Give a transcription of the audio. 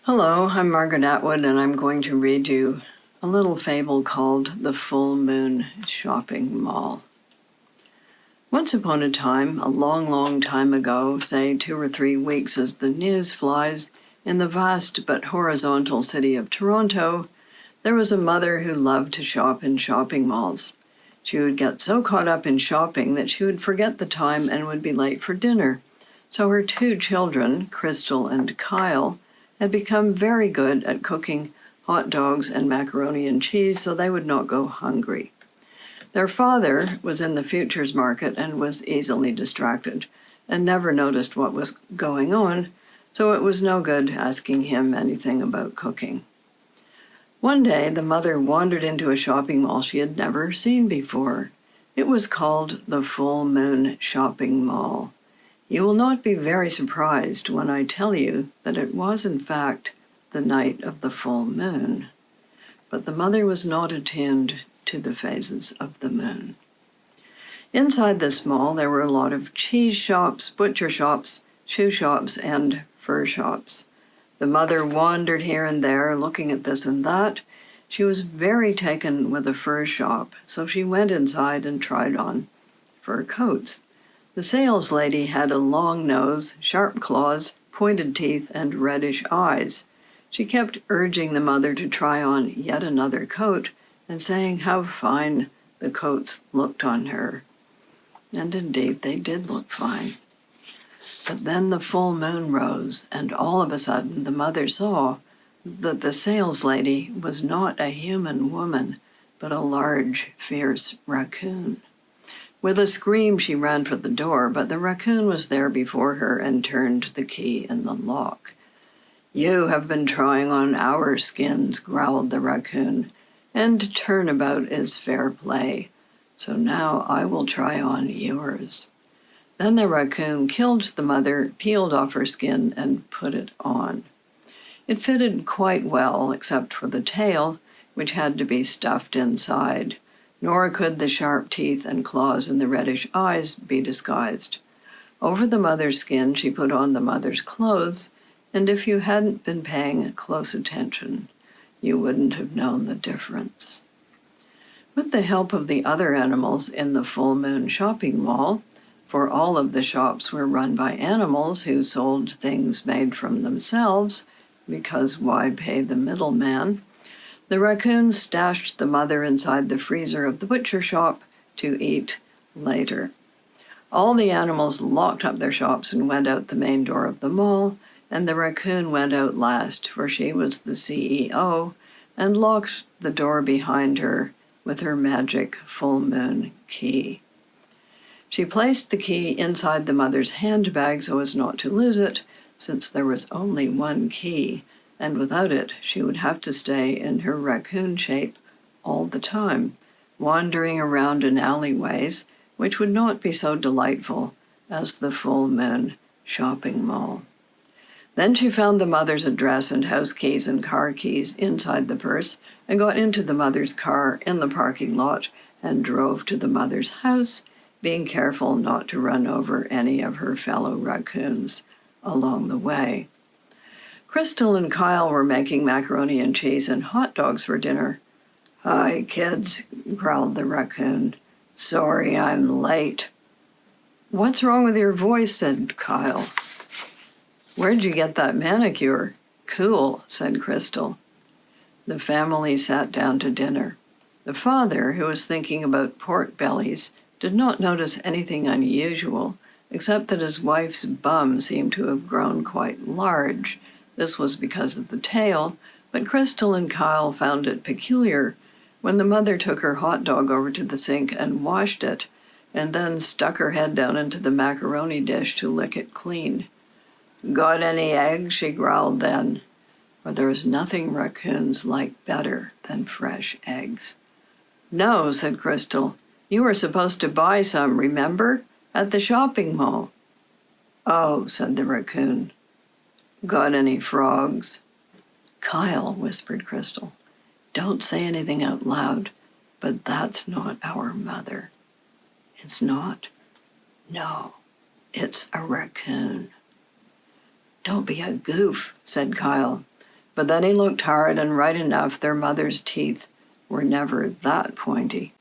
Hello, I'm Margaret Atwood, and I'm going to read you a little fable called The Full Moon Shopping Mall. Once upon a time, a long, long time ago, say 2 or 3 weeks as the news flies, in the vast but horizontal city of Toronto, there was a mother who loved to shop in shopping malls. She would get so caught up in shopping that she would forget the time and would be late for dinner. So her 2 children, Crystal and Kyle, had become very good at cooking hot dogs and macaroni and cheese so they would not go hungry. Their father was in the futures market and was easily distracted and never noticed what was going on, so it was no good asking him anything about cooking. One day, the mother wandered into a shopping mall she had never seen before. It was called the Full Moon Shopping Mall. You will not be very surprised when I tell you that it was, in fact, the night of the full moon. But the mother was not attuned to the phases of the moon. Inside this mall, there were a lot of cheese shops, butcher shops, shoe shops, and fur shops. The mother wandered here and there, looking at this and that. She was very taken with a fur shop, so she went inside and tried on fur coats. The sales lady had a long nose, sharp claws, pointed teeth, and reddish eyes. She kept urging the mother to try on yet another coat and saying how fine the coats looked on her. And indeed, they did look fine. But then the full moon rose, and all of a sudden the mother saw that the sales lady was not a human woman, but a large, fierce raccoon. With a scream, she ran for the door, but the raccoon was there before her and turned the key in the lock. "You have been trying on our skins," growled the raccoon, "and turnabout is fair play. So now I will try on yours." Then the raccoon killed the mother, peeled off her skin, and put it on. It fitted quite well, except for the tail, which had to be stuffed inside. Nor could the sharp teeth and claws and the reddish eyes be disguised. Over the mother's skin, she put on the mother's clothes, and if you hadn't been paying close attention, you wouldn't have known the difference. With the help of the other animals in the Full Moon Shopping Mall, for all of the shops were run by animals who sold things made from themselves, because why pay the middleman? The raccoon stashed the mother inside the freezer of the butcher shop to eat later. All the animals locked up their shops and went out the main door of the mall, and the raccoon went out last, for she was the CEO, and locked the door behind her with her magic full moon key. She placed the key inside the mother's handbag so as not to lose it, since there was only one key, and without it, she would have to stay in her raccoon shape all the time, wandering around in alleyways, which would not be so delightful as the Full Moon Shopping Mall. Then she found the mother's address and house keys and car keys inside the purse and got into the mother's car in the parking lot and drove to the mother's house, being careful not to run over any of her fellow raccoons along the way. Crystal and Kyle were making macaroni and cheese and hot dogs for dinner. "Hi, kids," growled the raccoon. "Sorry I'm late." "What's wrong with your voice?" said Kyle. "Where'd you get that manicure?" "Cool," said Crystal. The family sat down to dinner. The father, who was thinking about pork bellies, did not notice anything unusual, except that his wife's bum seemed to have grown quite large. This was because of the tail, but Crystal and Kyle found it peculiar when the mother took her hot dog over to the sink and washed it, and then stuck her head down into the macaroni dish to lick it clean. "Got any eggs?" she growled then, for there is nothing raccoons like better than fresh eggs. "No," said Crystal. "You were supposed to buy some, remember? At the shopping mall." "Oh," said the raccoon. "Got any frogs?" "Kyle," whispered Crystal, "don't say anything out loud, but that's not our mother." "It's not?" "No, it's a raccoon." "Don't be a goof," said Kyle. But then he looked hard, and right enough, their mother's teeth were never that pointy.